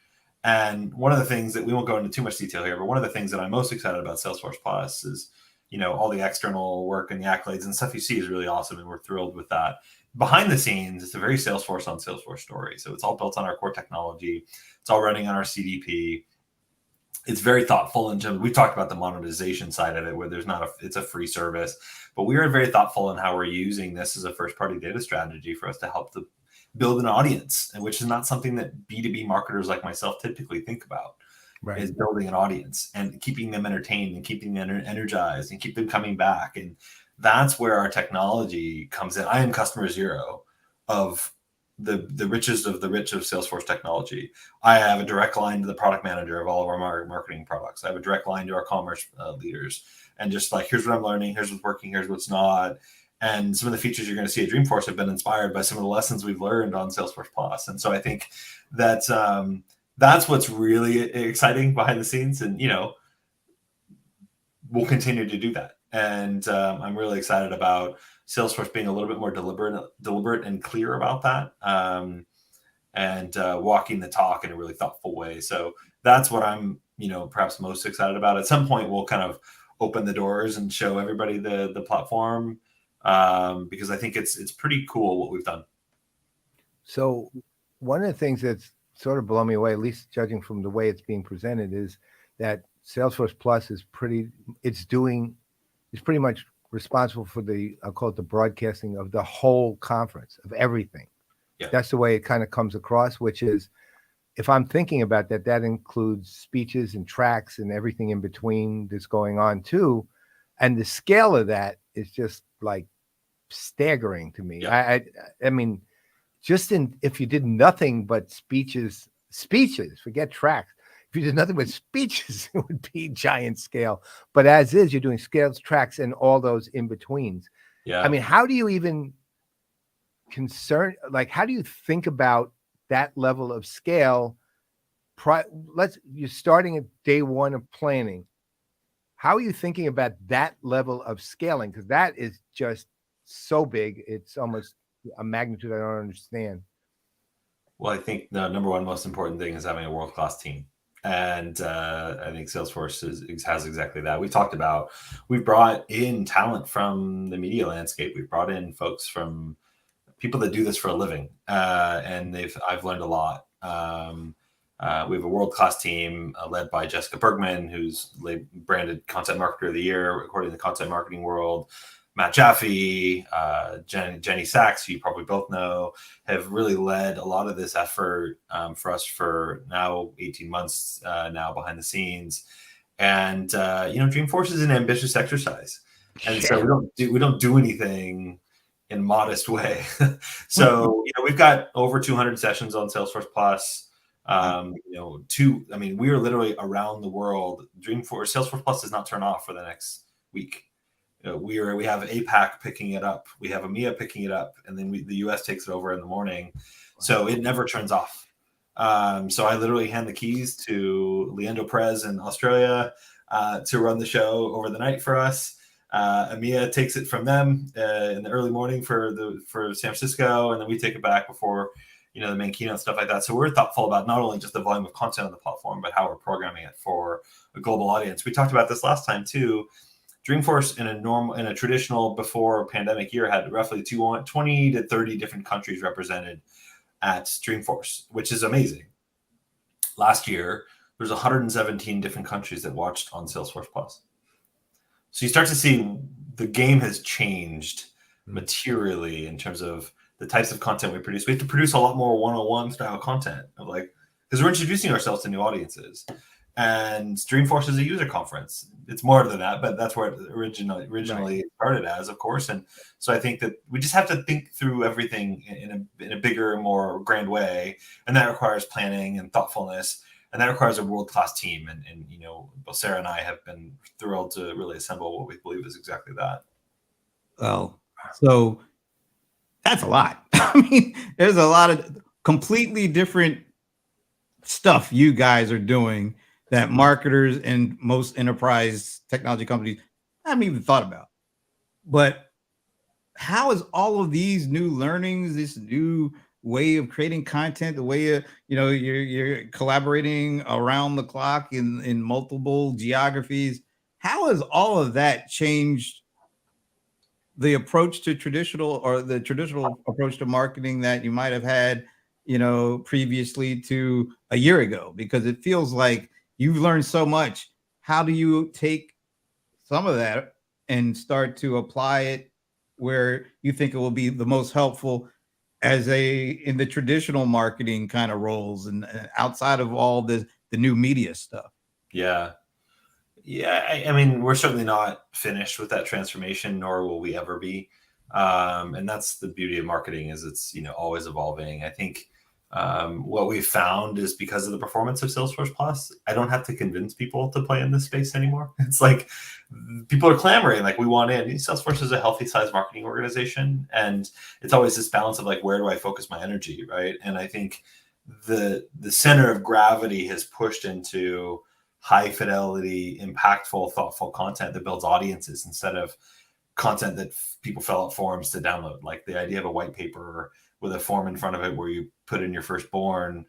And one of the things that we won't go into too much detail here, but one of the things that I'm most excited about Salesforce Plus is, all the external work and the accolades and stuff you see is really awesome. And we're thrilled with that. Behind the scenes, it's a very Salesforce on Salesforce story. So it's all built on our core technology. It's all running on our CDP. It's very thoughtful in terms. We talked about the monetization side of it, where it's a free service, but we are very thoughtful in how we're using this as a first-party data strategy for us to help build an audience, and which is not something that B2B marketers like myself typically think about. Right. Is building an audience and keeping them entertained and keeping them energized and keep them coming back. And that's where our technology comes in. I am customer zero of the richest of the rich of Salesforce technology. I have a direct line to the product manager of all of our marketing products. I have a direct line to our commerce leaders, and just like, here's what I'm learning, here's what's working, here's what's not. And some of the features you're going to see at Dreamforce have been inspired by some of the lessons we've learned on Salesforce Plus. And so I think that that's what's really exciting behind the scenes. And, we'll continue to do that. And I'm really excited about Salesforce being a little bit more deliberate and clear about that, and walking the talk in a really thoughtful way. So that's what I'm, perhaps most excited about. At some point, we'll kind of open the doors and show everybody the platform, because I think it's pretty cool what we've done. So one of the things that's sort of blown me away, at least judging from the way it's being presented, is that Salesforce Plus is pretty much responsible for I'll call it the broadcasting of the whole conference, of everything. Yeah. That's the way it kind of comes across, which is, if I'm thinking about that, that includes speeches and tracks and everything in between that's going on too. And the scale of that is just like staggering to me. Yeah. I mean, if you did nothing but speeches, forget tracks. If you did nothing but speeches, it would be giant scale. But as is, you're doing scales, tracks, and all those in betweens. Yeah. I mean, how do you even how do you think about that level of scale? You're starting at day one of planning. How are you thinking about that level of scaling? Because that is just so big. It's almost a magnitude I don't understand. Well, I think the number one most important thing is having a world-class team. And I think Salesforce has exactly that. We've brought in talent from the media landscape. We've brought in folks from people that do this for a living. And I've learned a lot. We have a world-class team led by Jessica Bergman, who's branded Content Marketer of the Year, according to the content marketing world. Matt Jaffe, Jenny Sachs, who you probably both know, have really led a lot of this effort for us for now 18 months now behind the scenes. And Dreamforce is an ambitious exercise, and so we don't do anything in a modest way. So we've got over 200 sessions on Salesforce Plus. We are literally around the world. Salesforce Plus does not turn off for the next week. We have APAC picking it up, we have EMEA picking it up, and then the US takes it over in the morning. Wow. So it never turns off. So I literally hand the keys to Leandro Perez in Australia to run the show over the night for us. EMEA takes it from them in the early morning for San Francisco, and then we take it back before the main keynote, stuff like that. So we're thoughtful about not only just the volume of content on the platform, but how we're programming it for a global audience. We talked about this last time too. Dreamforce in a traditional before pandemic year had roughly 20 to 30 different countries represented at Dreamforce, which is amazing. Last year, there's 117 different countries that watched on Salesforce Plus. So you start to see the game has changed materially in terms of the types of content we produce. We have to produce a lot more one-on-one style content, because we're introducing ourselves to new audiences. And Dreamforce is a user conference. It's more than that, but that's where it originally started as, of course. And so I think that we just have to think through everything in a bigger, more grand way, and that requires planning and thoughtfulness. And that requires a world-class team. And you know, both Sarah and I have been thrilled to really assemble what we believe is exactly that. Well, so that's a lot. I mean, there's a lot of completely different stuff you guys are doing that marketers and most enterprise technology companies haven't even thought about. But how is all of these new learnings, this new way of creating content, the way you're collaborating around the clock in multiple geographies, how has all of that changed the approach to traditional approach to marketing that you might have had, previously to a year ago? Because it feels like you've learned so much. How do you take some of that and start to apply it where you think it will be the most helpful in the traditional marketing kind of roles and outside of all the new media stuff? Yeah. I mean, we're certainly not finished with that transformation, nor will we ever be. And that's the beauty of marketing, is it's, always evolving. I think what we've found is, because of the performance of Salesforce Plus, I don't have to convince people to play in this space anymore. It's like people are clamoring, like, we want in. Salesforce is a healthy size marketing organization, and it's always this balance of like, where do I focus my energy, right? And I think the center of gravity has pushed into high fidelity, impactful, thoughtful content that builds audiences instead of content that people fill out forms to download. Like the idea of a white paper with a form in front of it where you put in your firstborn,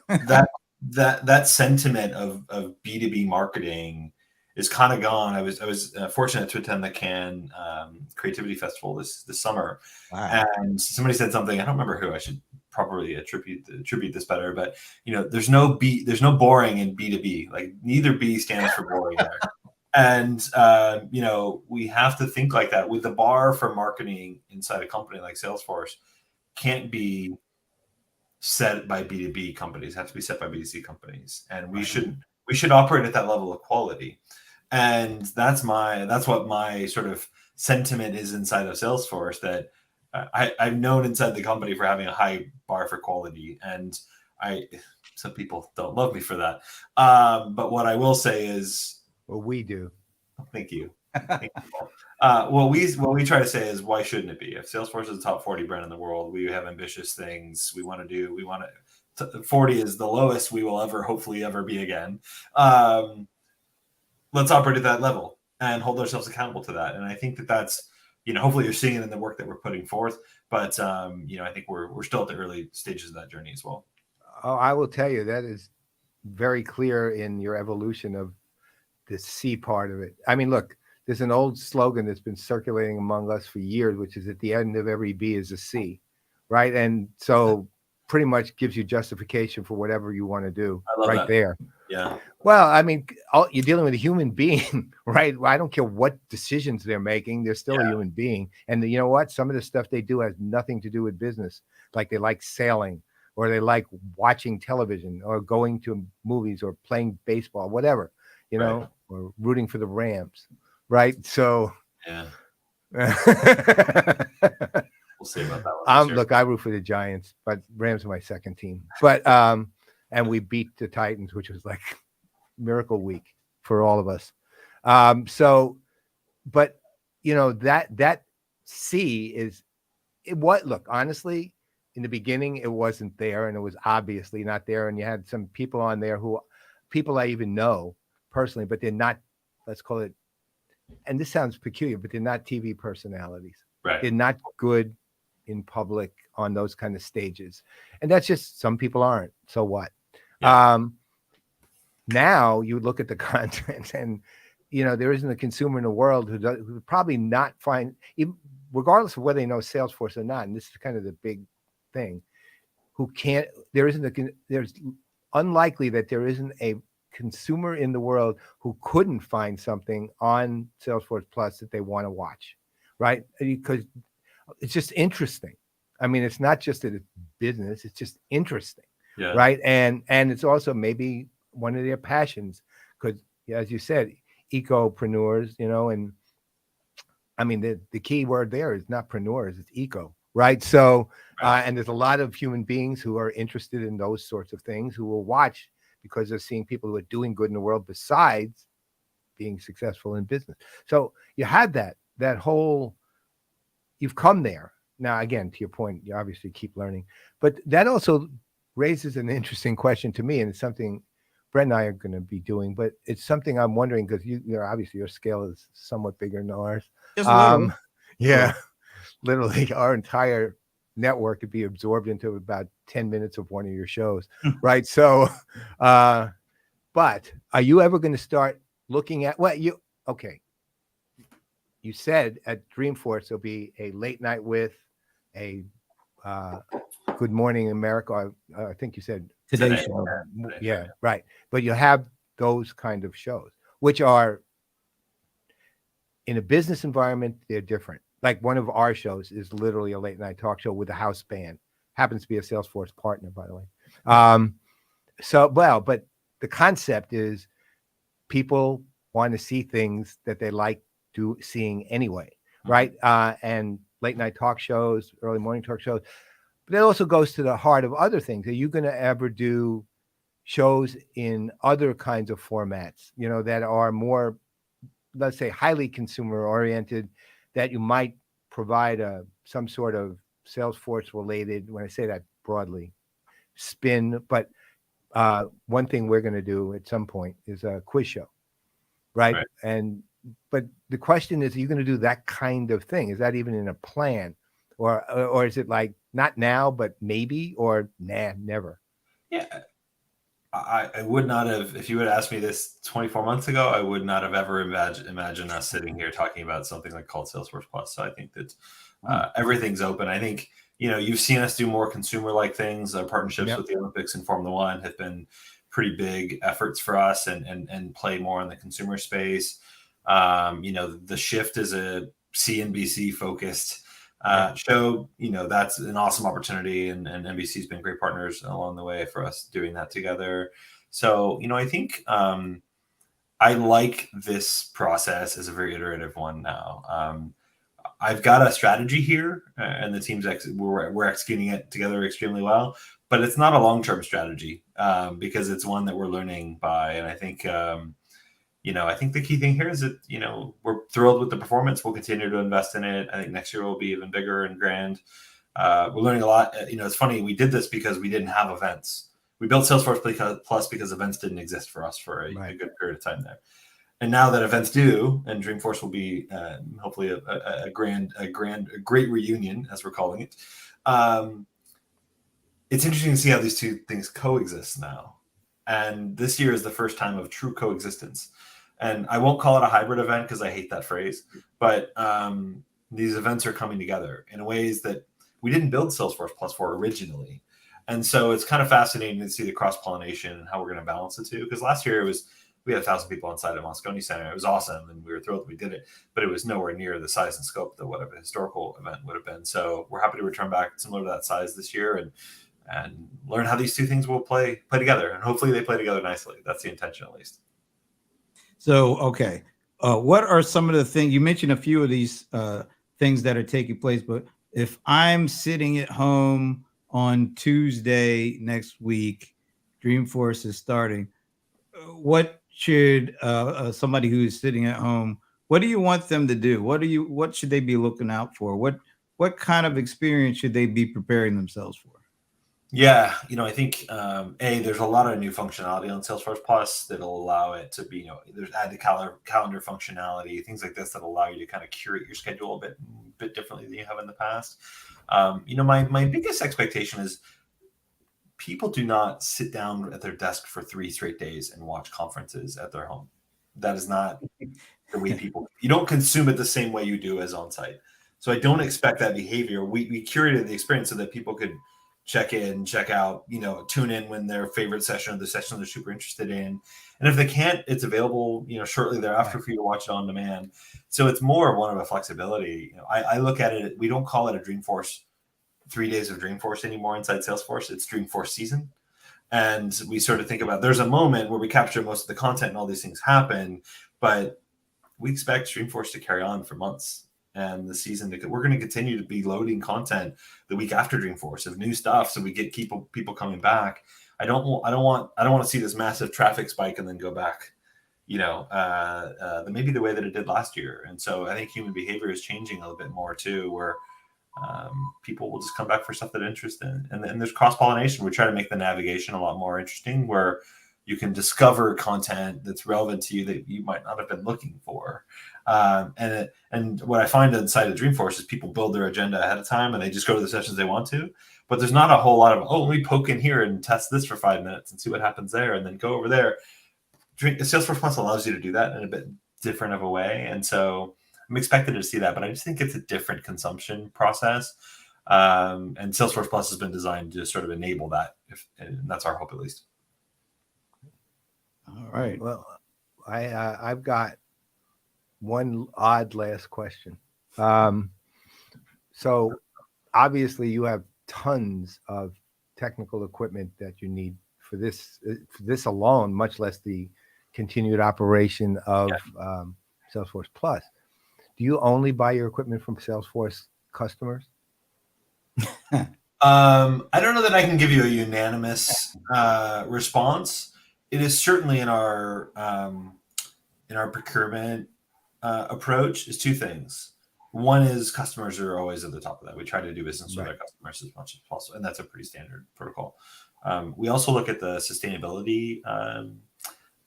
that sentiment of B2B marketing is kind of gone. I was fortunate to attend the Cannes Creativity Festival this summer. Wow. And somebody said something, I don't remember who, I should probably attribute this better, but there's no boring in B2B. Like, neither B stands for boring there. And we have to think like that. With the bar for marketing inside a company like Salesforce can't be set by B2B companies, have to be set by B2C companies. And we should operate at that level of quality. And that's what my sort of sentiment is inside of Salesforce, that I've known inside the company for having a high bar for quality. And some people don't love me for that. But what I will say is, well, we do. Thank you. What we try to say is, why shouldn't it be? If Salesforce is a top 40 brand in the world, we have ambitious things we want to do. 40 is the lowest we will hopefully ever be again. Let's operate at that level and hold ourselves accountable to that. And I think that's, hopefully you're seeing it in the work that we're putting forth. But I think we're still at the early stages of that journey as well. Oh, I will tell you, that is very clear in your evolution of the C part of it. I mean, look, there's an old slogan that's been circulating among us for years, which is, at the end of every B is a C, right? And so pretty much gives you justification for whatever you want to do right that. There. Yeah. Well, I mean, you're dealing with a human being, right? I don't care what decisions they're making. They're still a human being. And you know what? Some of the stuff they do has nothing to do with business. Like they like sailing, or they like watching television, or going to movies, or playing baseball, whatever, right. Or rooting for the Rams, right? So yeah. We'll see about that one. Look, I root for the Giants, but Rams are my second team. But and we beat the Titans, which was like miracle week for all of us. But that C is what. Look, honestly, in the beginning, it wasn't there, and it was obviously not there. And you had some people on there people I even know personally, but they're not. Let's call it. And this sounds peculiar, but they're not TV personalities. Right. They're not good in public on those kind of stages. And that's just, some people aren't. So what? Yeah. Now you look at the content, and, there isn't a consumer in the world who would probably not find, even, regardless of whether they know Salesforce or not, and this is kind of the big thing, there's unlikely that there isn't a consumer in the world who couldn't find something on Salesforce Plus that they want to watch, right? Because it's just interesting. I mean, it's not just that it's business, it's just interesting, right? And it's also maybe one of their passions, because as you said, ecopreneurs, and I mean, the key word there is not preneurs, it's eco, right? So, and there's a lot of human beings who are interested in those sorts of things, who will watch because they're seeing people who are doing good in the world besides being successful in business. So you had that whole, you've come there. Now, again, to your point, you obviously keep learning, but that also raises an interesting question to me, and it's something Brett and I are going to be doing, but it's something I'm wondering, because you know, obviously your scale is somewhat bigger than ours. Just a little. Yeah, literally our entire network could be absorbed into about 10 minutes of one of your shows, right? So, but are you ever going to start looking at you said at Dreamforce there'll be a late night with a Good Morning America. I think you said Today Today. show. yeah, right. But you have those kind of shows, which are in a business environment, they're different. Like one of our shows is literally a late night talk show with a house band. Happens to be a Salesforce partner, by the way. But the concept is people want to see things that they like seeing anyway, right? And late night talk shows, early morning talk shows. But that also goes to the heart of other things. Are you going to ever do shows in other kinds of formats, you know, that are more, let's say, highly consumer oriented, that you might provide some sort of Salesforce related, when I say that broadly, spin? But one thing we're going to do at some point is a quiz show, right? But the question is, are you going to do that kind of thing? Is that even in a plan, or is it like not now, but maybe, or never? Yeah. I would not have, if you had asked me this 24 months ago, I would not have ever imagined us sitting here talking about something like called Salesforce Plus. So I think that everything's open. I think, you know, you've seen us do more consumer-like things. Our partnerships with the Olympics and Formula One have been pretty big efforts for us, and play more in the consumer space. You know, the Shift is a CNBC focused show. You know, that's an awesome opportunity, and NBC's been great partners along the way for us doing that together. So, you know, I think I like this process as a very iterative one now. I've got a strategy here, and the team's we're executing it together extremely well, but it's not a long-term strategy because it's one that we're learning by. And I think you know, I think the key thing here is that, you know, we're thrilled with the performance. We'll continue to invest in it. I think next year will be even bigger and grand. We're learning a lot. You know, it's funny. We did this because we didn't have events. We built Salesforce Plus because events didn't exist for us for a good period of time there. And now that events do, and Dreamforce will be hopefully a great reunion, as we're calling it. It's interesting to see how these two things coexist now. And this year is the first time of true coexistence. And I won't call it a hybrid event because I hate that phrase, but these events are coming together in ways that we didn't build Salesforce Plus for originally. And so it's kind of fascinating to see the cross-pollination and how we're going to balance the two. Because last year we had 1,000 people inside of Moscone Center. It was awesome, and we were thrilled we did it, but it was nowhere near the size and scope that what a historical event would have been. So we're happy to return back similar to that size this year and learn how these two things will play together. And hopefully they play together nicely. That's the intention, at least. So, okay. What are some of the things, you mentioned a few of these things that are taking place, but if I'm sitting at home on Tuesday next week, Dreamforce is starting, what should somebody who is sitting at home, what do you want them to do? What should they be looking out for? What kind of experience should they be preparing themselves for? Yeah, you know, I think there's a lot of new functionality on Salesforce Plus that'll allow it to be, you know, there's add to calendar functionality, things like this that allow you to kind of curate your schedule a bit differently than you have in the past. You know, my biggest expectation is people do not sit down at their desk for 3 straight days and watch conferences at their home. That is not the way you don't consume it the same way you do as on site. So I don't expect that behavior. We curated the experience so that people could check in, check out, you know, tune in when their favorite session or the session they're super interested in. And if they can't, it's available, you know, shortly thereafter for you to watch it on demand. So it's more one of a flexibility. You know, I look at it, we don't call it a Dreamforce 3 days of Dreamforce anymore inside Salesforce. It's Dreamforce season. And we sort of think about, there's a moment where we capture most of the content and all these things happen, but we expect Dreamforce to carry on for months. and the season we're going to continue to be loading content the week after Dreamforce of new stuff, so we get people coming back. I don't want to see this massive traffic spike and then go back, maybe the way that it did last year. And so I think human behavior is changing a little bit more too, where people will just come back for stuff that they're interested in. And there's cross-pollination. We try to make the navigation a lot more interesting, where you can discover content that's relevant to you that you might not have been looking for. And what I find inside of Dreamforce is people build their agenda ahead of time and they just go to the sessions they want to. But there's not a whole lot of, let me poke in here and test this for 5 minutes and see what happens there, and then go over there. Salesforce Plus allows you to do that in a bit different of a way. And so I'm expected to see that, but I just think it's a different consumption process. And Salesforce Plus has been designed to sort of enable that, and that's our hope at least. All right. Well, I've got one odd last question. So obviously you have tons of technical equipment that you need for this alone, much less the continued operation of Salesforce Plus. Do you only buy your equipment from Salesforce customers? I don't know that I can give you a unanimous response. It is certainly in our procurement approach is 2 things. One is customers are always at the top of that. We try to do business with our customers as much as possible, and that's a pretty standard protocol. We also look at the sustainability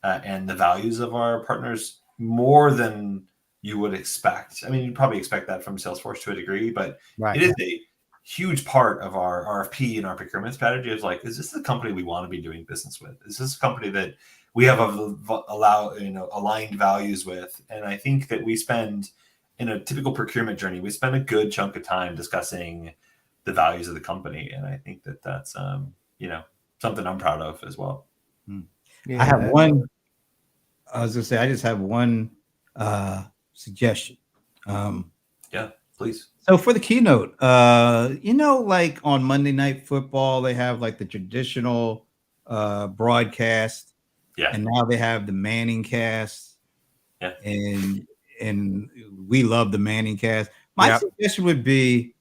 and the values of our partners more than you would expect. I mean, you'd probably expect that from Salesforce to a degree, but it is a huge part of our RFP and our procurement strategy. Is like, is this the company we want to be doing business with? Is this a company that we have aligned values with? And I think that we spend, in a typical procurement journey, we spend a good chunk of time discussing the values of the company. And I think that that's, something I'm proud of as well. I have one, I was going to say, I just have one suggestion. Yeah, please. So for the keynote, like on Monday Night Football, they have like the traditional broadcast. Yeah. And now they have the Manning cast. Yeah. And we love the Manning cast. My suggestion would be,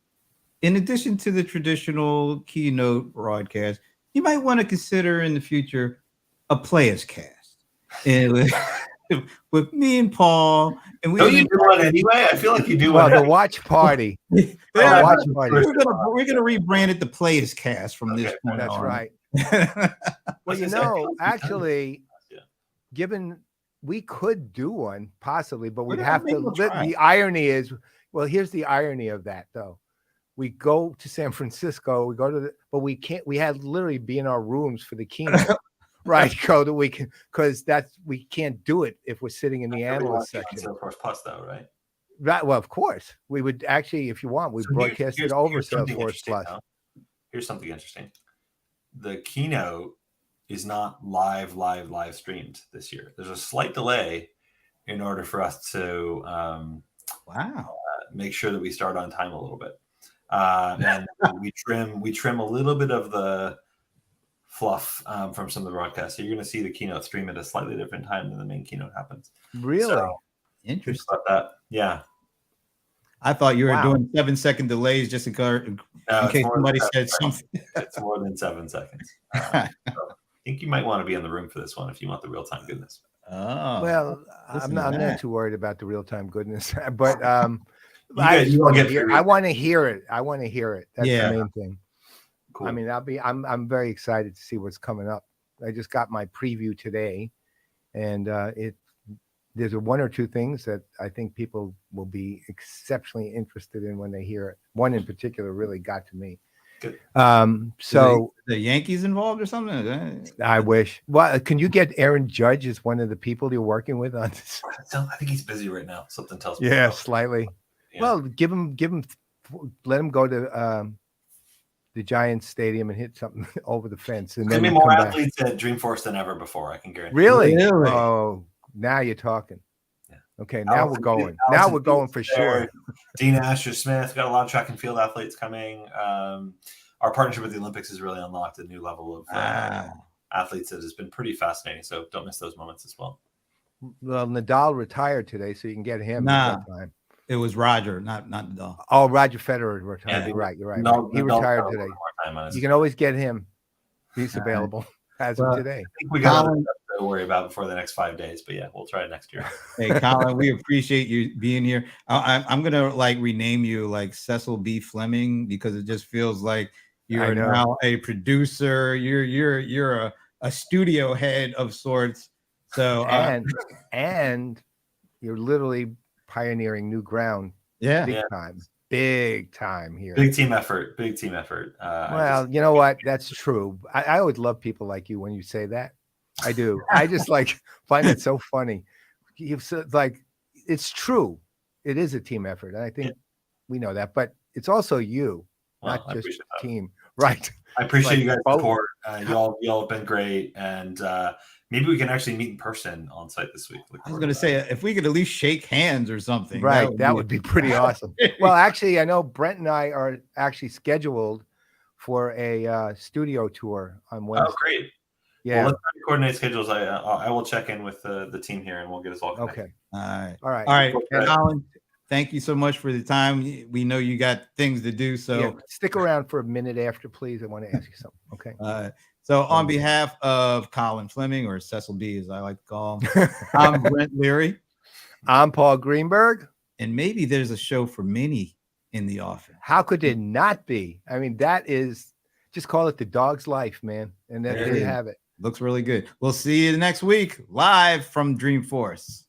in addition to the traditional keynote broadcast, you might want to consider in the future a Playaz cast. And with me and Paul, and we do one anyway. I feel like you do one. Well, the watch party. We're gonna rebrand it the Playaz cast from this point That's on. Right. Well, actually, given we could do one possibly, but we'd have to. The irony is, well, here's the irony of that though. We go to San Francisco, we go to but we can't. We had literally be in our rooms for the keynote. Right, so that we can, because we can't do it if we're sitting in the analyst section. Salesforce Plus, though, right? Right. Well, of course, we would actually, if you want, we broadcast it over Salesforce Plus. Here's something interesting: the keynote is not live streamed this year. There's a slight delay in order for us to make sure that we start on time a little bit, and we trim a little bit of the fluff from some of the broadcasts. So you're going to see the keynote stream at a slightly different time than the main keynote happens. Really? So, interesting about that. Yeah. I thought you were doing 7-second delays just in case somebody said something. It's more than 7 seconds. So I think you might want to be in the room for this one if you want the real-time goodness. Oh, well, I'm not too worried about the real-time goodness, but I want to hear it. I want to hear it. That's the main thing. Cool. I mean, I'm very excited to see what's coming up. I just got my preview today, and there's 1 or 2 things that I think people will be exceptionally interested in when they hear it. One in particular really got to me. Good. So the Yankees involved or something? I wish. Well, can you get Aaron Judge as one of the people you're working with on this? I think he's busy right now. Something tells me. Yeah, slightly. Yeah. Well, let him go to the Giants Stadium and hit something over the fence. And then be more athletes at Dreamforce than ever before, I can guarantee. Really? Oh, now you're talking. Yeah. Okay, now we're going. Now we're going for sure. Dean Asher Smith, got a lot of track and field athletes coming. Our partnership with the Olympics has really unlocked a new level of athletes that has been pretty fascinating. So don't miss those moments as well. Well, Nadal retired today, so you can get him at that time. It was Roger, not Nadal. Oh, Roger Federer retired. Yeah, You're right. You're right. No, He no, retired no, today. more time on his You can always get him. He's All right. available as Well, of today. I think we got other Colin- stuff to worry about before the next 5 days, but yeah, we'll try it next year. Hey, Colin, we appreciate you being here. I'm gonna like rename you like Cecil B. Fleming because it just feels like you I are know. now a producer. You're a studio head of sorts. So And you're literally pioneering new ground. yeah, Big time here. Big team effort. Big team effort. Well, you know what? That's true. I always love people like you when you say that. I do. I just like find it so funny. You've said, like, it's true. It is a team effort. And I think we know that, but it's also you, Well, I not just appreciate that. team. Right. I appreciate like you guys' both- support. Y'all have been great, and maybe we can actually meet in person on site this week. I was gonna say if we could at least shake hands or something. Right. That would be pretty awesome. Well, actually, I know Brent and I are actually scheduled for a studio tour on Wednesday. Oh, great. Yeah. Well, let's try to coordinate schedules. I will check in with the team here, and we'll get us all connected. Okay. All right. All right. All right. Right. Colin, thank you so much for the time. We know you got things to do. So Yeah, stick around for a minute after, please. I want to ask you something. Okay. So on behalf of Colin Fleming, or Cecil B, as I like to call him, I'm Brent Leary. I'm Paul Greenberg. And maybe there's a show for many in the offing. How could it not be? I mean, that is, just call it the dog's life, man. And there you have it. Looks really good. We'll see you next week live from Dreamforce.